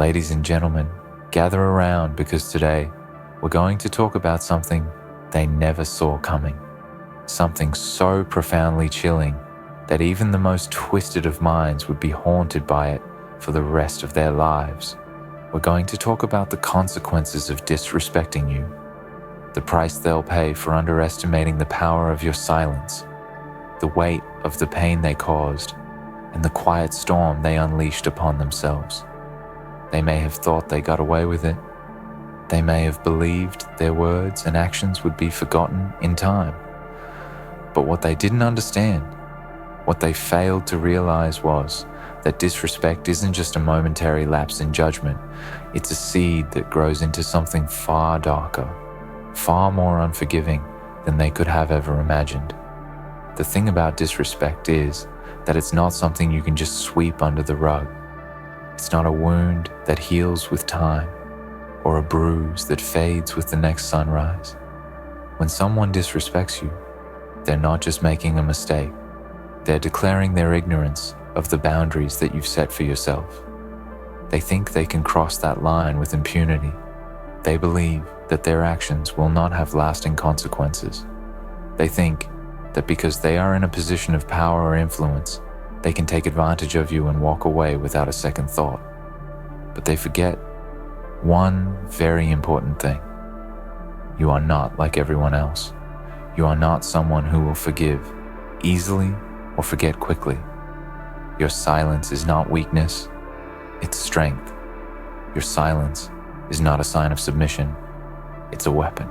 Ladies and gentlemen, gather around because today we're going to talk about something they never saw coming. Something so profoundly chilling that even the most twisted of minds would be haunted by it for the rest of their lives. We're going to talk about the consequences of disrespecting you, the price they'll pay for underestimating the power of your silence, the weight of the pain they caused, and the quiet storm they unleashed upon themselves. They may have thought they got away with it. They may have believed their words and actions would be forgotten in time. But what they didn't understand, what they failed to realize was that disrespect isn't just a momentary lapse in judgment. It's a seed that grows into something far darker, far more unforgiving than they could have ever imagined. The thing about disrespect is that it's not something you can just sweep under the rug. It's not a wound that heals with time or a bruise that fades with the next sunrise. When someone disrespects you, they're not just making a mistake. They're declaring their ignorance of the boundaries that you've set for yourself. They think they can cross that line with impunity. They believe that their actions will not have lasting consequences. They think that because they are in a position of power or influence, they can take advantage of you and walk away without a second thought. But they forget one very important thing. You are not like everyone else. You are not someone who will forgive easily or forget quickly. Your silence is not weakness, it's strength. Your silence is not a sign of submission, it's a weapon.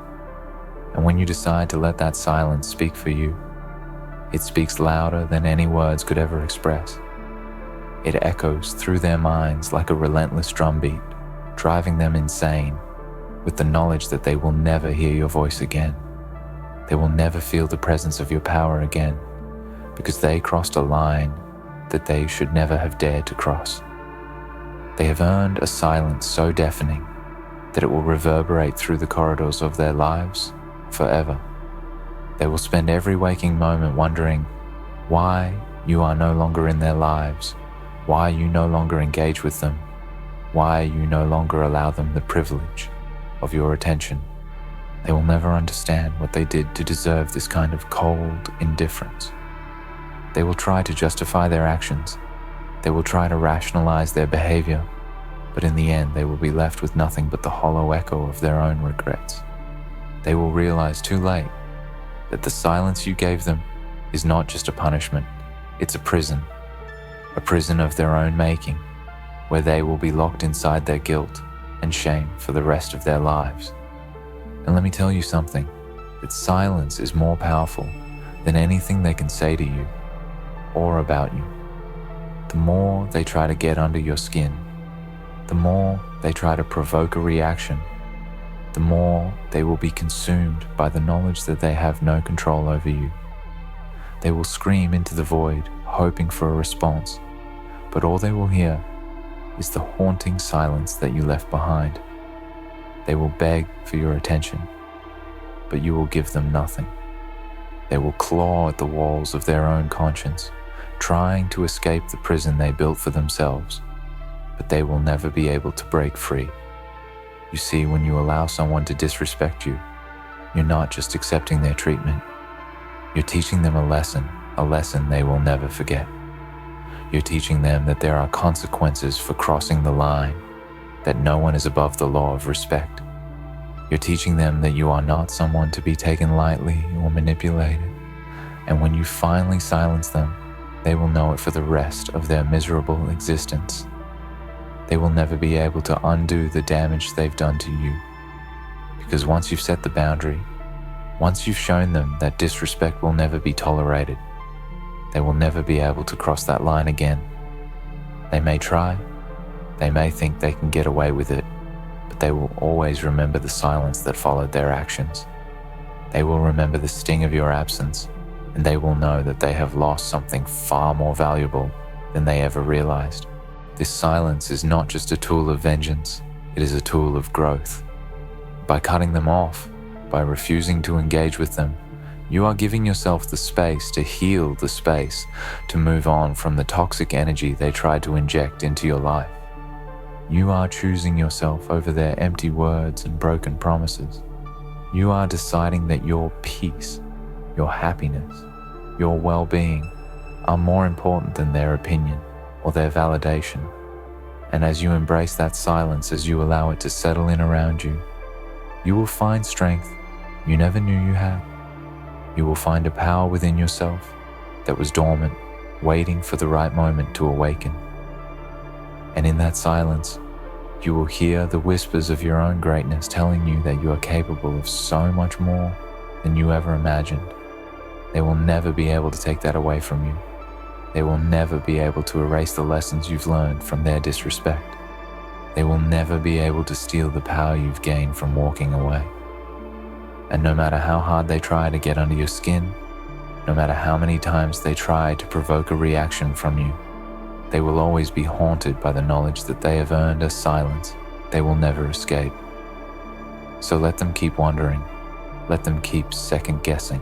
And when you decide to let that silence speak for you, it speaks louder than any words could ever express. It echoes through their minds like a relentless drumbeat, driving them insane with the knowledge that they will never hear your voice again. They will never feel the presence of your power again because they crossed a line that they should never have dared to cross. They have earned a silence so deafening that it will reverberate through the corridors of their lives forever. They will spend every waking moment wondering why you are no longer in their lives, why you no longer engage with them, why you no longer allow them the privilege of your attention. They will never understand what they did to deserve this kind of cold indifference. They will try to justify their actions. They will try to rationalize their behavior, but in the end they will be left with nothing but the hollow echo of their own regrets. They will realize too late that the silence you gave them is not just a punishment, it's a prison of their own making, where they will be locked inside their guilt and shame for the rest of their lives. And let me tell you something, that silence is more powerful than anything they can say to you or about you. The more they try to get under your skin, the more they try to provoke a reaction, the more they will be consumed by the knowledge that they have no control over you. They will scream into the void, hoping for a response, but all they will hear is the haunting silence that you left behind. They will beg for your attention, but you will give them nothing. They will claw at the walls of their own conscience, trying to escape the prison they built for themselves, but they will never be able to break free. You see, when you allow someone to disrespect you, you're not just accepting their treatment. You're teaching them a lesson they will never forget. You're teaching them that there are consequences for crossing the line, that no one is above the law of respect. You're teaching them that you are not someone to be taken lightly or manipulated. And when you finally silence them, they will know it for the rest of their miserable existence. They will never be able to undo the damage they've done to you. Because once you've set the boundary, once you've shown them that disrespect will never be tolerated, they will never be able to cross that line again. They may try, they may think they can get away with it, but they will always remember the silence that followed their actions. They will remember the sting of your absence, and they will know that they have lost something far more valuable than they ever realized. This silence is not just a tool of vengeance, it is a tool of growth. By cutting them off, by refusing to engage with them, you are giving yourself the space to heal the space, to move on from the toxic energy they tried to inject into your life. You are choosing yourself over their empty words and broken promises. You are deciding that your peace, your happiness, your well-being are more important than their opinion or their validation. And as you embrace that silence, as you allow it to settle in around you, you will find strength you never knew you had. You will find a power within yourself that was dormant, waiting for the right moment to awaken. And in that silence, you will hear the whispers of your own greatness telling you that you are capable of so much more than you ever imagined. They will never be able to take that away from you. They will never be able to erase the lessons you've learned from their disrespect. They will never be able to steal the power you've gained from walking away. And no matter how hard they try to get under your skin, no matter how many times they try to provoke a reaction from you, they will always be haunted by the knowledge that they have earned a silence they will never escape. So let them keep wondering. Let them keep second-guessing.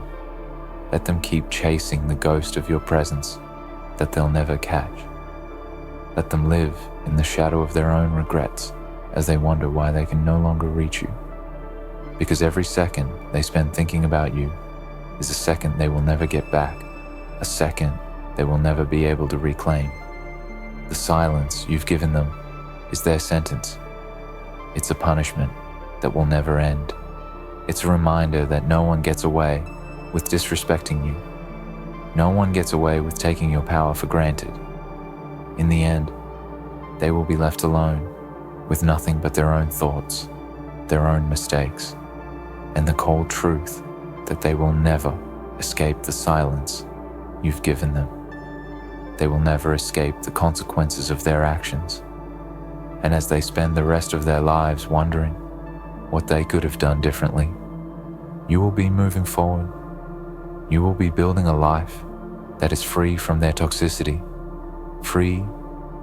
Let them keep chasing the ghost of your presence that they'll never catch. Let them live in the shadow of their own regrets as they wonder why they can no longer reach you. Because every second they spend thinking about you is a second they will never get back, a second they will never be able to reclaim. The silence you've given them is their sentence. It's a punishment that will never end. It's a reminder that no one gets away with disrespecting you. No one gets away with taking your power for granted. In the end, they will be left alone with nothing but their own thoughts, their own mistakes, and the cold truth that they will never escape the silence you've given them. They will never escape the consequences of their actions. And as they spend the rest of their lives wondering what they could have done differently, you will be moving forward. You will be building a life that is free from their toxicity, free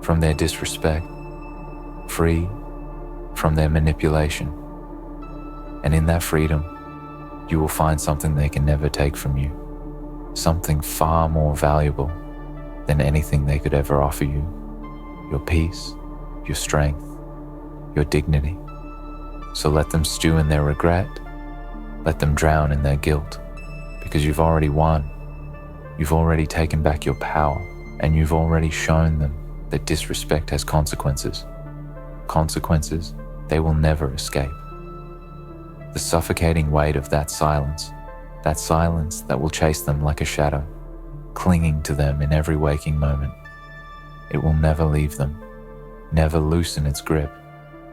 from their disrespect, free from their manipulation. And in that freedom, you will find something they can never take from you, something far more valuable than anything they could ever offer you: your peace, your strength, your dignity. So let them stew in their regret, let them drown in their guilt, because you've already won. You've already taken back your power, and you've already shown them that disrespect has consequences. Consequences they will never escape. The suffocating weight of that silence that will chase them like a shadow, clinging to them in every waking moment. It will never leave them, never loosen its grip,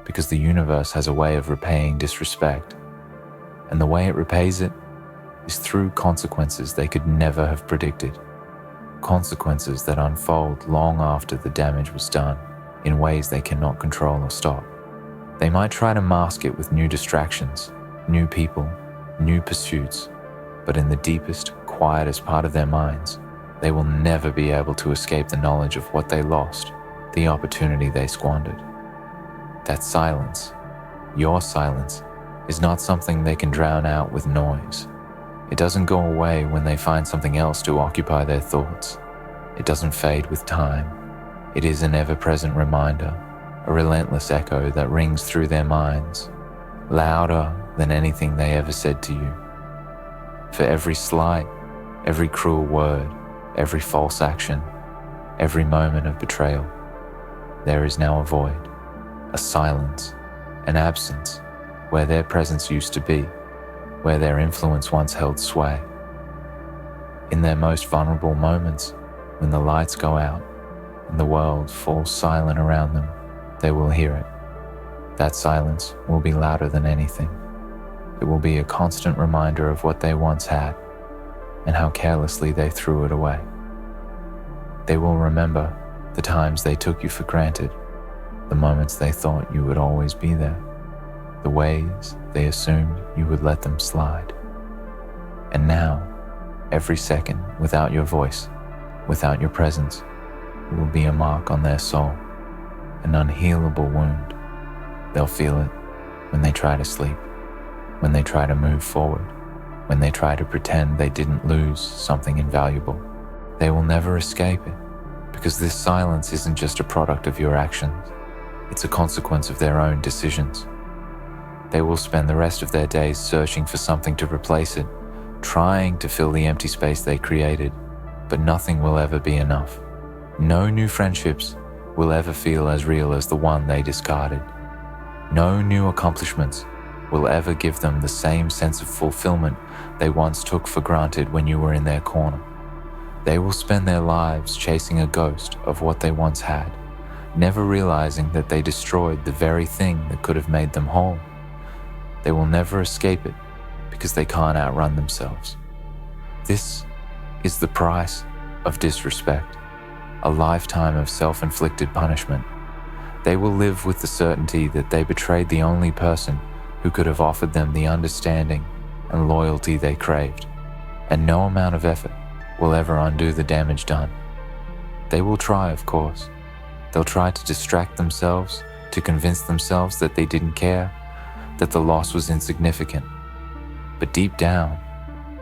because the universe has a way of repaying disrespect. And the way it repays it is through consequences they could never have predicted. Consequences that unfold long after the damage was done, in ways they cannot control or stop. They might try to mask it with new distractions, new people, new pursuits, but in the deepest, quietest part of their minds, they will never be able to escape the knowledge of what they lost, the opportunity they squandered. That silence, your silence, is not something they can drown out with noise. It doesn't go away when they find something else to occupy their thoughts. It doesn't fade with time. It is an ever-present reminder, a relentless echo that rings through their minds, louder than anything they ever said to you. For every slight, every cruel word, every false action, every moment of betrayal, there is now a void, a silence, an absence where their presence used to be, where their influence once held sway. In their most vulnerable moments, when the lights go out and the world falls silent around them, they will hear it. That silence will be louder than anything. It will be a constant reminder of what they once had and how carelessly they threw it away. They will remember the times they took you for granted, the moments they thought you would always be there, the ways they assumed you would let them slide. And now, every second without your voice, without your presence, will be a mark on their soul, an unhealable wound. They'll feel it when they try to sleep, when they try to move forward, when they try to pretend they didn't lose something invaluable. They will never escape it, because this silence isn't just a product of your actions. It's a consequence of their own decisions. They will spend the rest of their days searching for something to replace it, trying to fill the empty space they created, but nothing will ever be enough. No new friendships will ever feel as real as the one they discarded. No new accomplishments will ever give them the same sense of fulfillment they once took for granted when you were in their corner. They will spend their lives chasing a ghost of what they once had, never realizing that they destroyed the very thing that could have made them whole. They will never escape it because they can't outrun themselves. This is the price of disrespect, a lifetime of self-inflicted punishment. They will live with the certainty that they betrayed the only person who could have offered them the understanding and loyalty they craved, and no amount of effort will ever undo the damage done. They will try, of course. They'll try to distract themselves, to convince themselves that they didn't care, that the loss was insignificant. But deep down,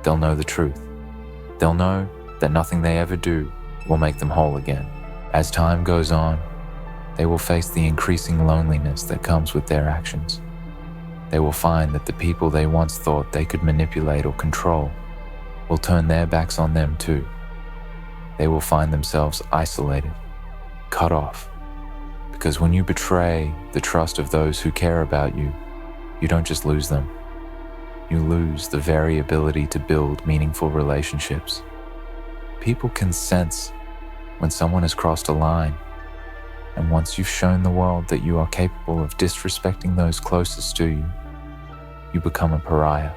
they'll know the truth. They'll know that nothing they ever do will make them whole again. As time goes on, they will face the increasing loneliness that comes with their actions. They will find that the people they once thought they could manipulate or control will turn their backs on them too. They will find themselves isolated, cut off, because when you betray the trust of those who care about you, you don't just lose them. You lose the very ability to build meaningful relationships. People can sense when someone has crossed a line, and once you've shown the world that you are capable of disrespecting those closest to you, you become a pariah.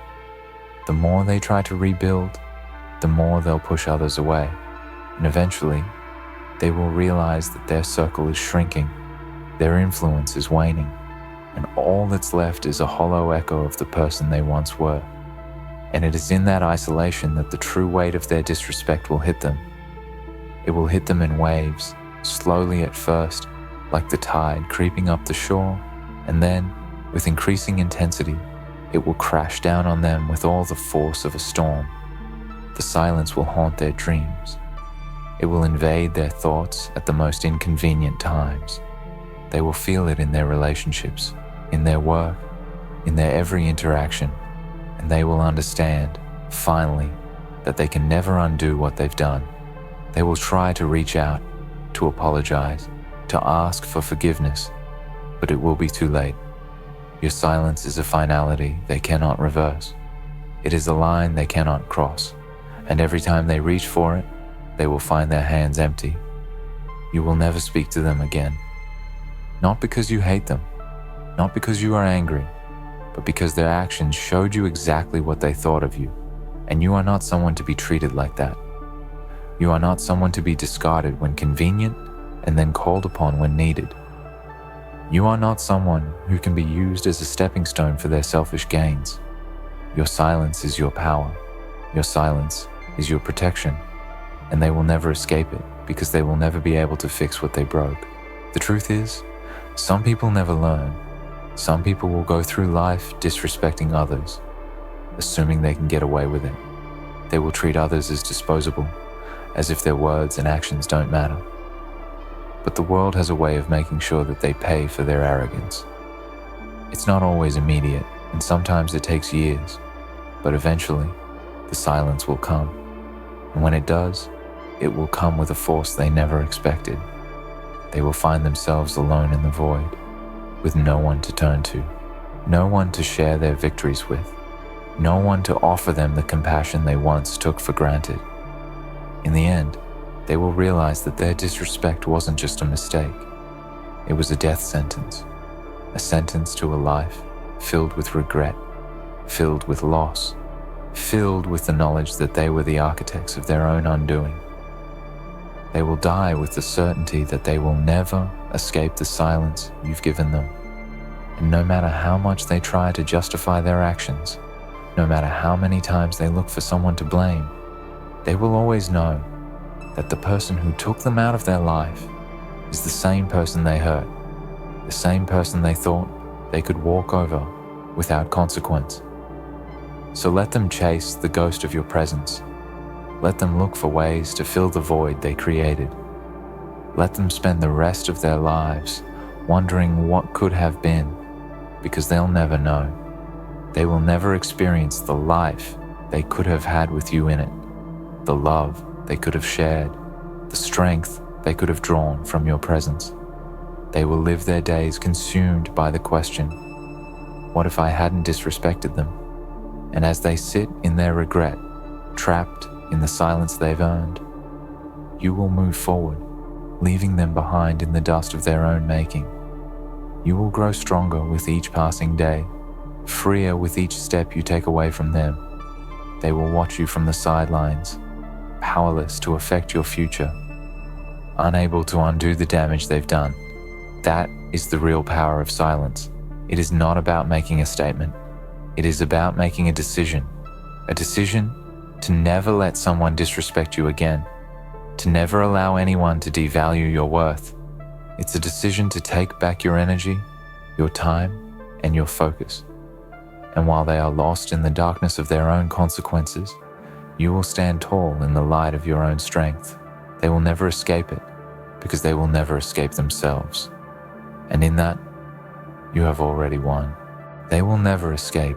The more they try to rebuild, the more they'll push others away, and eventually, they will realize that their circle is shrinking, their influence is waning, and all that's left is a hollow echo of the person they once were. And it is in that isolation that the true weight of their disrespect will hit them. It will hit them in waves, slowly at first, like the tide creeping up the shore, and then, with increasing intensity, it will crash down on them with all the force of a storm. The silence will haunt their dreams. It will invade their thoughts at the most inconvenient times. They will feel it in their relationships, in their work, in their every interaction, and they will understand, finally, that they can never undo what they've done. They will try to reach out, to apologize, to ask for forgiveness, but it will be too late. Your silence is a finality they cannot reverse. It is a line they cannot cross, and every time they reach for it, they will find their hands empty. You will never speak to them again. Not because you hate them, not because you are angry, but because their actions showed you exactly what they thought of you, and you are not someone to be treated like that. You are not someone to be discarded when convenient and then called upon when needed. You are not someone who can be used as a stepping stone for their selfish gains. Your silence is your power. Your silence is your protection, and they will never escape it because they will never be able to fix what they broke. The truth is, some people never learn. Some people will go through life disrespecting others, assuming they can get away with it. They will treat others as disposable, as if their words and actions don't matter. But the world has a way of making sure that they pay for their arrogance. It's not always immediate, and sometimes it takes years, but eventually, the silence will come. And when it does, it will come with a force they never expected. They will find themselves alone in the void, with no one to turn to, no one to share their victories with, no one to offer them the compassion they once took for granted. In the end, they will realize that their disrespect wasn't just a mistake. It was a death sentence, a sentence to a life filled with regret, filled with loss, filled with the knowledge that they were the architects of their own undoing. They will die with the certainty that they will never escape the silence you've given them. And no matter how much they try to justify their actions, no matter how many times they look for someone to blame, they will always know that the person who took them out of their life is the same person they hurt, the same person they thought they could walk over without consequence. So let them chase the ghost of your presence. Let them look for ways to fill the void they created. Let them spend the rest of their lives wondering what could have been, because they'll never know. They will never experience the life they could have had with you in it, the love they could have shared, the strength they could have drawn from your presence. They will live their days consumed by the question, what if I hadn't disrespected them? And as they sit in their regret, trapped in the silence they've earned, you will move forward, leaving them behind in the dust of their own making. You will grow stronger with each passing day, freer with each step you take away from them. They will watch you from the sidelines, powerless to affect your future, unable to undo the damage they've done. That is the real power of silence. It is not about making a statement. It is about making a decision to never let someone disrespect you again, to never allow anyone to devalue your worth. It's a decision to take back your energy, your time, and your focus. And while they are lost in the darkness of their own consequences, you will stand tall in the light of your own strength. They will never escape it, because they will never escape themselves. And in that, you have already won. They will never escape,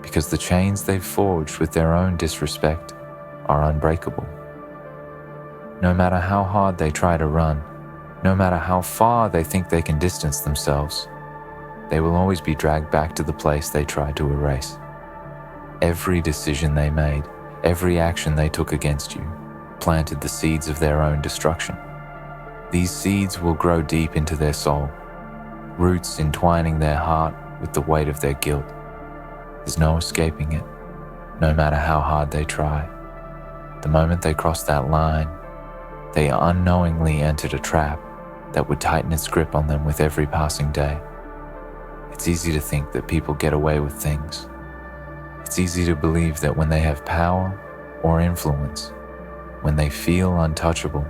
because the chains they've forged with their own disrespect are unbreakable. No matter how hard they try to run, no matter how far they think they can distance themselves, they will always be dragged back to the place they tried to erase. Every decision they made, every action they took against you, planted the seeds of their own destruction. These seeds will grow deep into their soul, roots entwining their heart with the weight of their guilt. There's no escaping it, no matter how hard they try. The moment they cross that line, they unknowingly entered a trap that would tighten its grip on them with every passing day. It's easy to think that people get away with things. It's easy to believe that when they have power or influence, when they feel untouchable,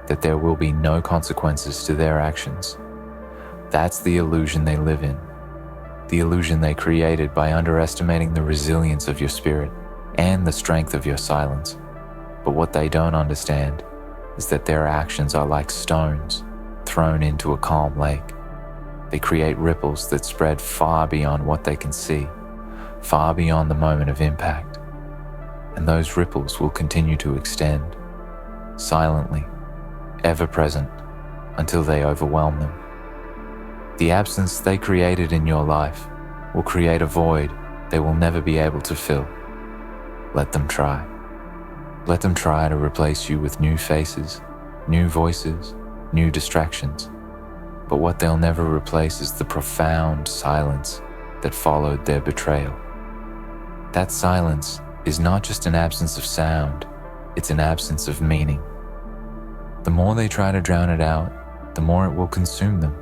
that there will be no consequences to their actions. That's the illusion they live in, the illusion they created by underestimating the resilience of your spirit and the strength of your silence. But what they don't understand is that their actions are like stones thrown into a calm lake. They create ripples that spread far beyond what they can see, far beyond the moment of impact. And those ripples will continue to extend, silently, ever present, until they overwhelm them. The absence they created in your life will create a void they will never be able to fill. Let them try. Let them try to replace you with new faces, new voices, new distractions. But what they'll never replace is the profound silence that followed their betrayal. That silence is not just an absence of sound, it's an absence of meaning. The more they try to drown it out, the more it will consume them,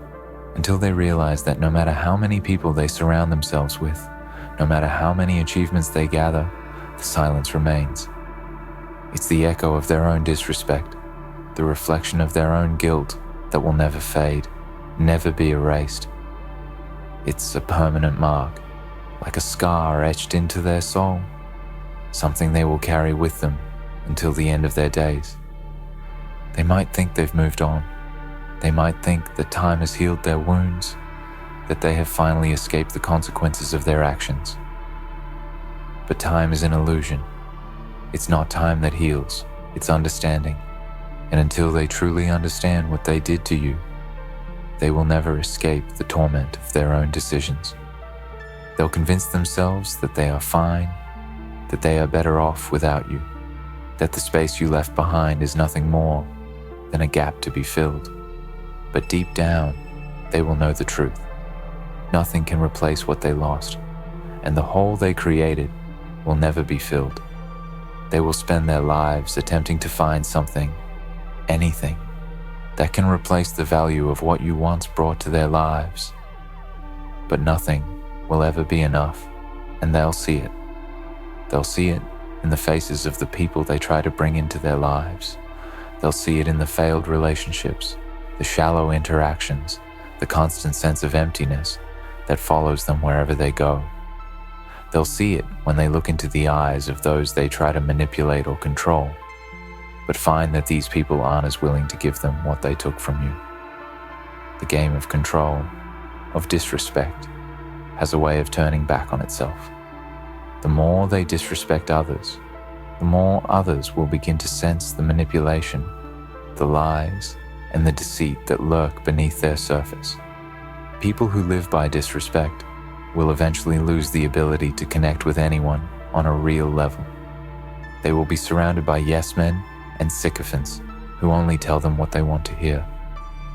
until they realize that no matter how many people they surround themselves with, no matter how many achievements they gather, the silence remains. It's the echo of their own disrespect, the reflection of their own guilt that will never fade, never be erased. It's a permanent mark, like a scar etched into their soul, something they will carry with them until the end of their days. They might think they've moved on. They might think that time has healed their wounds, that they have finally escaped the consequences of their actions. But time is an illusion. It's not time that heals, it's understanding. And until they truly understand what they did to you, they will never escape the torment of their own decisions. They'll convince themselves that they are fine, that they are better off without you, that the space you left behind is nothing more than a gap to be filled. But deep down, they will know the truth. Nothing can replace what they lost, and the hole they created will never be filled. They will spend their lives attempting to find something, anything, that can replace the value of what you once brought to their lives. But nothing will ever be enough, and they'll see it. They'll see it in the faces of the people they try to bring into their lives. They'll see it in the failed relationships, the shallow interactions, the constant sense of emptiness that follows them wherever they go. They'll see it when they look into the eyes of those they try to manipulate or control, but find that these people aren't as willing to give them what they took from you. The game of control, of disrespect, has a way of turning back on itself. The more they disrespect others, the more others will begin to sense the manipulation, the lies, and the deceit that lurk beneath their surface. People who live by disrespect will eventually lose the ability to connect with anyone on a real level. They will be surrounded by yes men and sycophants who only tell them what they want to hear.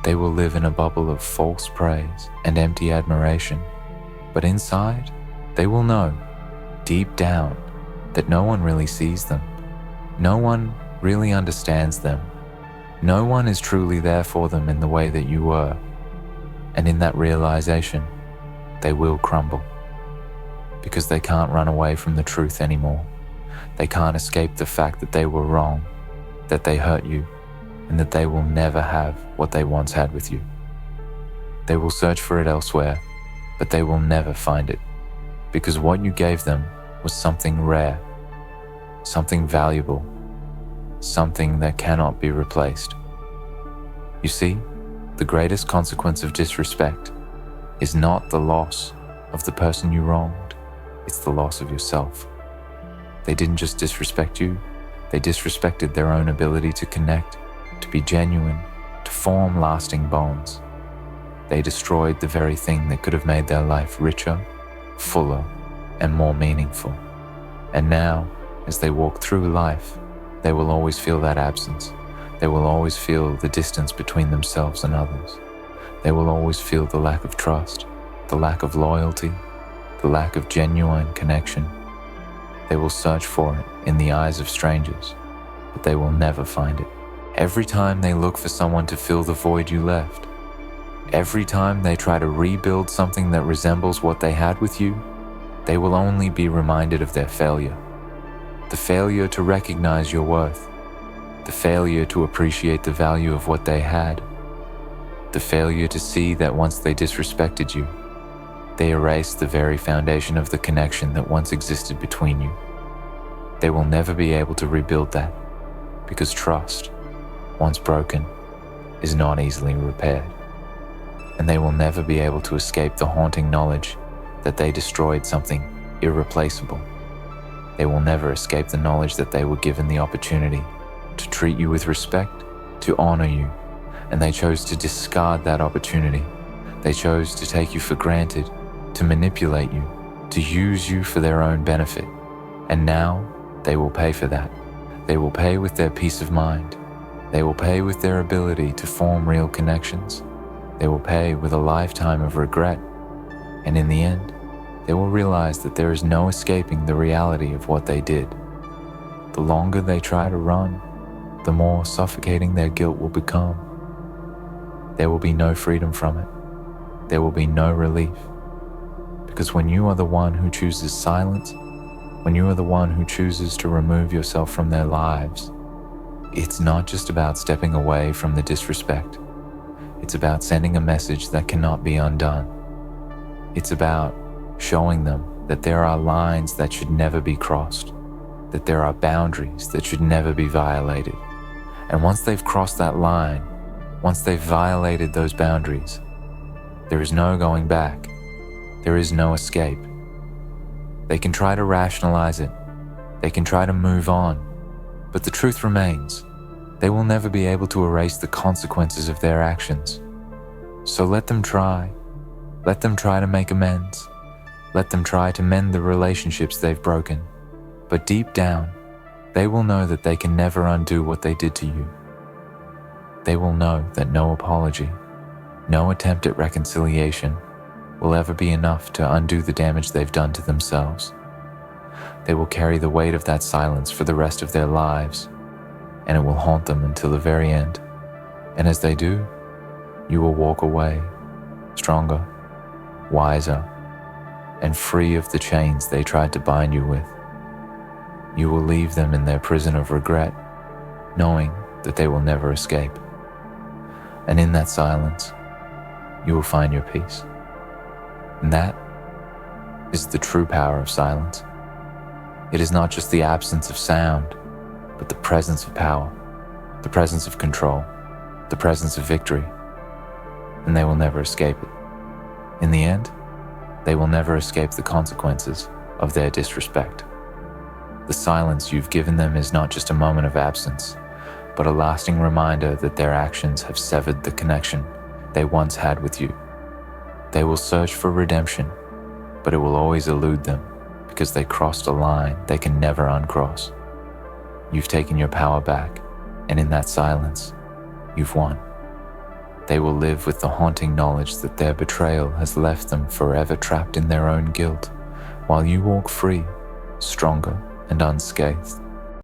They will live in a bubble of false praise and empty admiration, but inside, they will know, deep down, that no one really sees them. No one really understands them. No one is truly there for them in the way that you were. And in that realization, they will crumble. Because they can't run away from the truth anymore. They can't escape the fact that they were wrong, that they hurt you, and that they will never have what they once had with you. They will search for it elsewhere, but they will never find it, because what you gave them was something rare, something valuable, something that cannot be replaced. You see, the greatest consequence of disrespect is not the loss of the person you wronged, it's the loss of yourself. They didn't just disrespect you, they disrespected their own ability to connect, to be genuine, to form lasting bonds. They destroyed the very thing that could have made their life richer, fuller, and more meaningful. And now, as they walk through life, they will always feel that absence. They will always feel the distance between themselves and others. They will always feel the lack of trust, the lack of loyalty, the lack of genuine connection. They will search for it in the eyes of strangers, but they will never find it. Every time they look for someone to fill the void you left, every time they try to rebuild something that resembles what they had with you, they will only be reminded of their failure. The failure to recognize your worth, the failure to appreciate the value of what they had, the failure to see that once they disrespected you, they erased the very foundation of the connection that once existed between you. They will never be able to rebuild that, because trust, once broken, is not easily repaired. And they will never be able to escape the haunting knowledge that they destroyed something irreplaceable. They will never escape the knowledge that they were given the opportunity to treat you with respect, to honor you, and they chose to discard that opportunity. They chose to take you for granted, to manipulate you, to use you for their own benefit. And now, they will pay for that. They will pay with their peace of mind. They will pay with their ability to form real connections. They will pay with a lifetime of regret. And in the end, they will realize that there is no escaping the reality of what they did. The longer they try to run, the more suffocating their guilt will become. There will be no freedom from it. There will be no relief. Because when you are the one who chooses silence, when you are the one who chooses to remove yourself from their lives, it's not just about stepping away from the disrespect. It's about sending a message that cannot be undone. It's about showing them that there are lines that should never be crossed, that there are boundaries that should never be violated. And once they've crossed that line, once they've violated those boundaries, there is no going back. There is no escape. They can try to rationalize it. They can try to move on. But the truth remains. They will never be able to erase the consequences of their actions. So let them try. Let them try to make amends. Let them try to mend the relationships they've broken. But deep down, they will know that they can never undo what they did to you. They will know that no apology, no attempt at reconciliation will ever be enough to undo the damage they've done to themselves. They will carry the weight of that silence for the rest of their lives, and it will haunt them until the very end. And as they do, you will walk away, stronger, wiser, and free of the chains they tried to bind you with. You will leave them in their prison of regret, knowing that they will never escape. And in that silence, you will find your peace. And that is the true power of silence. It is not just the absence of sound, but the presence of power, the presence of control, the presence of victory. and they will never escape it. In the end, they will never escape the consequences of their disrespect. The silence you've given them is not just a moment of absence, but a lasting reminder that their actions have severed the connection they once had with you. They will search for redemption, but it will always elude them because they crossed a line they can never uncross. You've taken your power back, and in that silence, you've won. They will live with the haunting knowledge that their betrayal has left them forever trapped in their own guilt, while you walk free, stronger and unscathed.